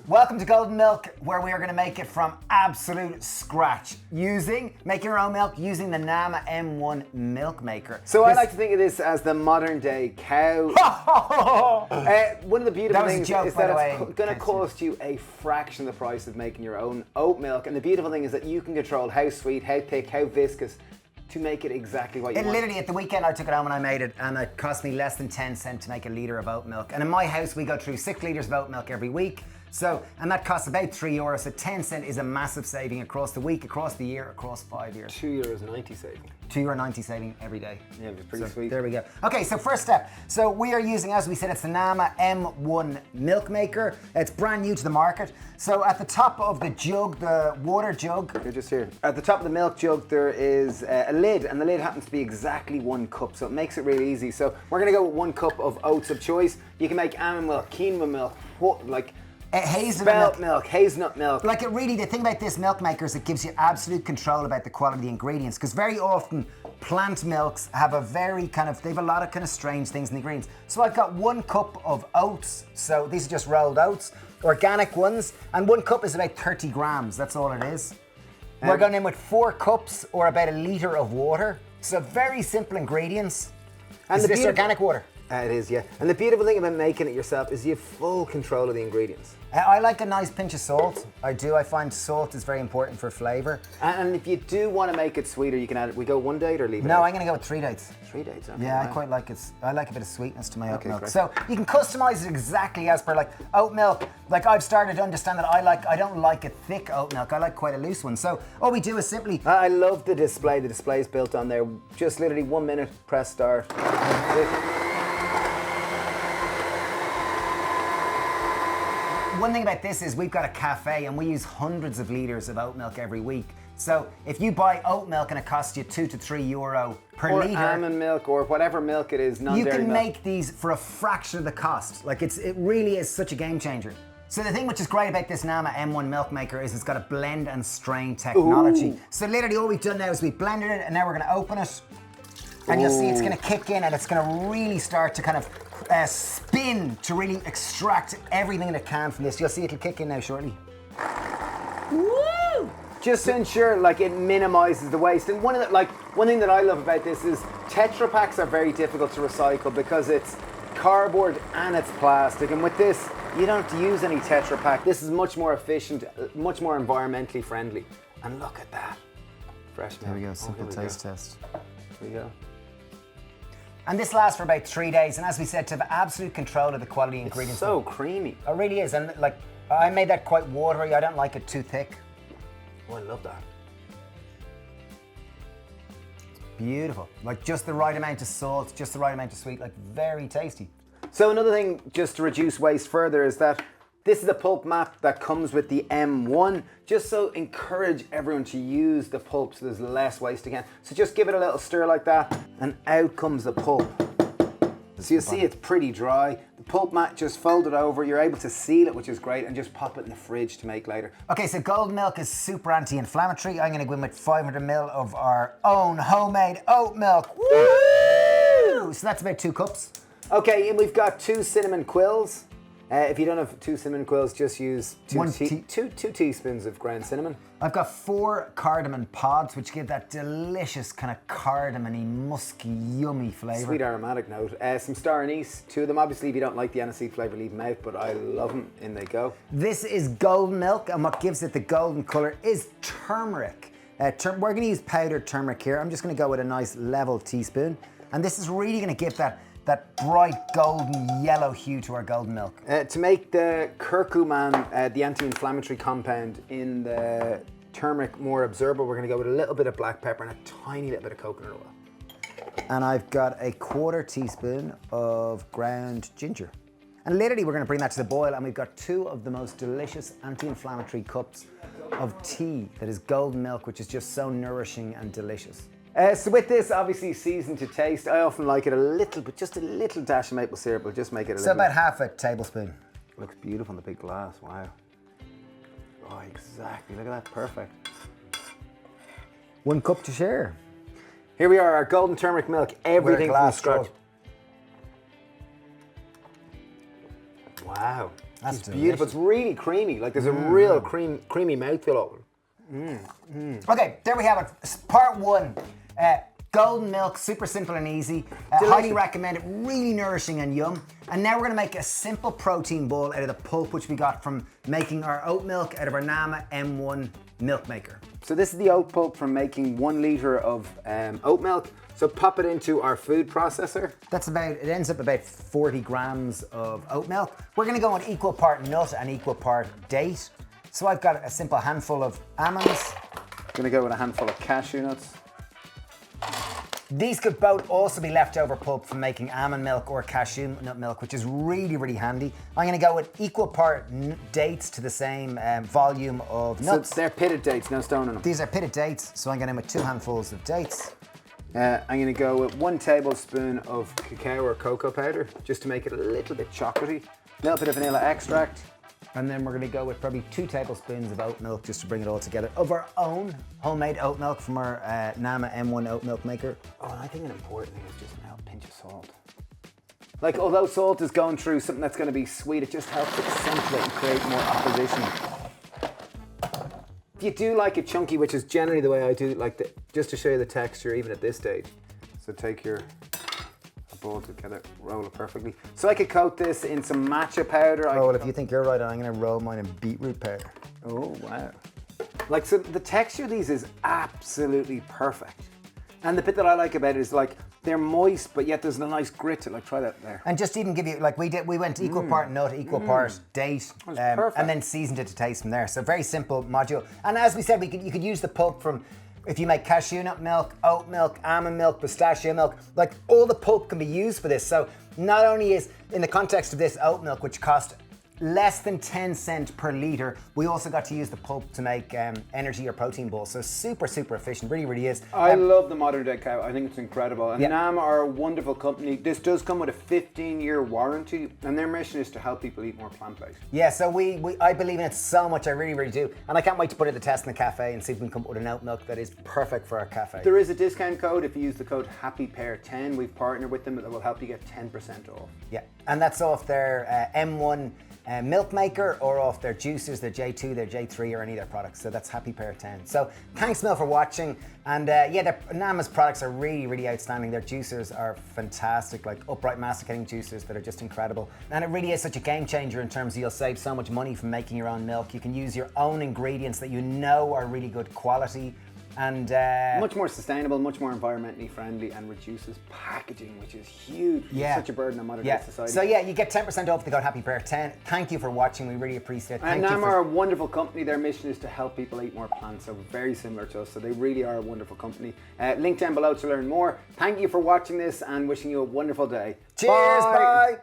Welcome to Golden Milk, where we are going to make it from absolute scratch. Making your own milk using the Nama M1 milk maker. So I like to think of this as the modern day cow. One of the beautiful things is that it's going to cost you a fraction of the price of making your own oat milk. And the beautiful thing is that you can control how sweet, how thick, how viscous to make it exactly what you want. Literally, at the weekend, I took it home and I made it, and it cost me less than 10 cents to make a litre of oat milk. And in my house, we go through 6 litres of oat milk every week. And that costs about €3. So 10 cents is a massive saving across the week, across the year, across 5 years. €2.90 saving. €2.90 saving every day. Yeah, it was pretty sweet. There we go. Okay, so first step. So we are using, as we said, it's the Nama M1 milk maker. It's brand new to the market. So at the top of the jug, the water jug. You're just here. At the top of the milk jug, there is a lid, and the lid happens to be exactly 1 cup, so it makes it really easy. So we're gonna go with 1 cup of oats of choice. You can make almond milk, quinoa milk, hazelnut milk. Like the thing about this milk maker is it gives you absolute control about the quality of the ingredients, because very often plant milks have they have a lot of kind of strange things in the ingredients. So I've got 1 cup of oats, so these are just rolled oats, organic ones, and 1 cup is about 30 grams, that's all it is. We're going in with 4 cups or about a litre of water, so very simple ingredients. And is this organic water? It is, yeah. And the beautiful thing about making it yourself is you have full control of the ingredients. I like a nice pinch of salt. I do. I find salt is very important for flavour. And if you do want to make it sweeter, you can add it. We go 1 date or leave it? No, I'm going to go with 3 dates. 3 dates, okay. Yeah, I quite like it. I like a bit of sweetness to my oat milk. Great. So you can customise it exactly as per oat milk. I've started to understand that I don't like a thick oat milk. I like quite a loose one. So all we do is simply... I love the display. The display is built on there. Just literally 1 minute, press start. One thing about this is we've got a cafe and we use hundreds of litres of oat milk every week. So if you buy oat milk and it costs you €2 to €3 per litre, or almond milk or whatever milk it is, non-dairy milk, you can make these for a fraction of the cost. It really is such a game changer. So the thing which is great about this Nama M1 milk maker is it's got a blend and strain technology. Ooh. So literally all we've done now is we've blended it, and now we're going to open it. And you'll see it's going to kick in and it's going to really start to kind of spin to really extract everything that it can from this. You'll see it'll kick in now shortly. Woo! Just to ensure it minimises the waste. And one thing that I love about this is Tetra Paks are very difficult to recycle because it's cardboard and it's plastic. And with this, you don't have to use any Tetra Pak. This is much more efficient, much more environmentally friendly. And look at that. Fresh milk. There we go, simple taste test. There we go. And this lasts for about 3 days, and as we said, to have absolute control of the quality ingredients. It's so creamy. It really is, and I made that quite watery. I don't like it too thick. Oh, I love that. It's beautiful. Just the right amount of salt, just the right amount of sweet, very tasty. So another thing, just to reduce waste further, is that this is the pulp mat that comes with the M1, just so encourage everyone to use the pulp so there's less waste again. So just give it a little stir like that, and out comes the pulp. So you see it's pretty dry. The pulp mat just folded over, you're able to seal it, which is great, and just pop it in the fridge to make later. Okay, so golden milk is super anti-inflammatory. I'm gonna go in with 500 ml of our own homemade oat milk. Woo! So that's about 2 cups. Okay, and we've got 2 cinnamon quills. If you don't have 2 cinnamon quills, just use 2 teaspoons of ground cinnamon. I've got 4 cardamom pods, which give that delicious kind of cardamom-y, musky, yummy flavour. Sweet aromatic note. Some star anise, 2 of them. Obviously, if you don't like the aniseed flavour, leave them out, but I love them. In they go. This is golden milk, and what gives it the golden colour is turmeric. We're going to use powdered turmeric here. I'm just going to go with a nice level teaspoon. And this is really going to give that bright golden yellow hue to our golden milk. To make the curcumin, the anti-inflammatory compound in the turmeric more observable, we're going to go with a little bit of black pepper and a tiny little bit of coconut oil. And I've got a 1/4 teaspoon of ground ginger. And literally we're going to bring that to the boil, and we've got 2 of the most delicious anti-inflammatory cups of tea that is golden milk, which is just so nourishing and delicious. So with this, obviously seasoned to taste, I often like it a little, but just a little dash of maple syrup will just make it a little. So about half a tablespoon. Looks beautiful in the big glass, wow. Oh, exactly, look at that, perfect. 1 cup to share. Here we are, our golden turmeric milk, everything from scratch. Wow. That's It's beautiful. It's really creamy. Like there's a real creamy mouthfeel of it. Okay, there we have it. Part 1. Golden milk, super simple and easy. Highly recommend it, really nourishing and yum. And now we're gonna make a simple protein bowl out of the pulp which we got from making our oat milk out of our Nama M1 milk maker. So this is the oat pulp from making 1 litre of oat milk. So pop it into our food processor. It ends up about 40 grams of oat milk. We're gonna go an equal part nut and equal part date. So I've got a simple handful of almonds. Gonna go with a handful of cashew nuts. These could both also be leftover pulp from making almond milk or cashew nut milk, which is really, really handy. I'm gonna go with equal part dates to the same volume of nuts. So they're pitted dates, no stone in them. These are pitted dates, so I'm going in with 2 handfuls of dates. I'm gonna go with 1 tablespoon of cacao or cocoa powder, just to make it a little bit chocolatey. A little bit of vanilla extract. And then we're going to go with probably 2 tablespoons of oat milk just to bring it all together. Of our own homemade oat milk from our Nama M1 oat milk maker. Oh, and I think an important thing is just a little pinch of salt. Like, although salt is going through something that's going to be sweet, it just helps accentuate and create more opposition. If you do like it chunky, which is generally the way I do, just to show you the texture, even at this stage. So take your bowl together, roll it perfectly. So I could coat this in some matcha powder. Oh, well, if you think you're right, I'm going to roll mine in beetroot powder. Oh, wow. Like, so the texture of these is absolutely perfect. And the bit that I like about it is like, they're moist, but yet there's a nice grit to it. Like, try that there. And just even give you, like we went equal part nut, equal part date, and then seasoned it to taste from there. So very simple module. And as we said, you could use the pulp from, if you make cashew nut milk, oat milk, almond milk, pistachio milk, like all the pulp can be used for this. So not only is, in the context of this oat milk, which cost less than 10 cents per litre, we also got to use the pulp to make energy or protein balls. So super, super efficient, really, really is. I love the modern day cow. I think it's incredible. And Nama are a wonderful company. This does come with a 15-year warranty, and their mission is to help people eat more plant-based. Yeah, so I believe in it so much, I really, really do. And I can't wait to put it to the test in the cafe and see if we can come up with an oat milk that is perfect for our cafe. There is a discount code. If you use the code HAPPYPEAR10, we've partnered with them that will help you get 10% off. Yeah, and that's off their M1 milk maker or off their juicers, their J2, their J3, or any of their products. So that's Happy Pear 10. So thanks, Mel, for watching. And Nama's products are really, really outstanding. Their juicers are fantastic, like upright masticating juicers that are just incredible. And it really is such a game changer in terms of you'll save so much money from making your own milk. You can use your own ingredients that you know are really good quality. And much more sustainable, much more environmentally friendly, and reduces packaging, which is huge. It's such a burden on modern day society. So you get 10% off the code Happy Pear 10. Thank you for watching. We really appreciate it. And Nama are a wonderful company. Their mission is to help people eat more plants, so very similar to us. So they really are a wonderful company. Link down below to learn more. Thank you for watching this and wishing you a wonderful day. Cheers, bye.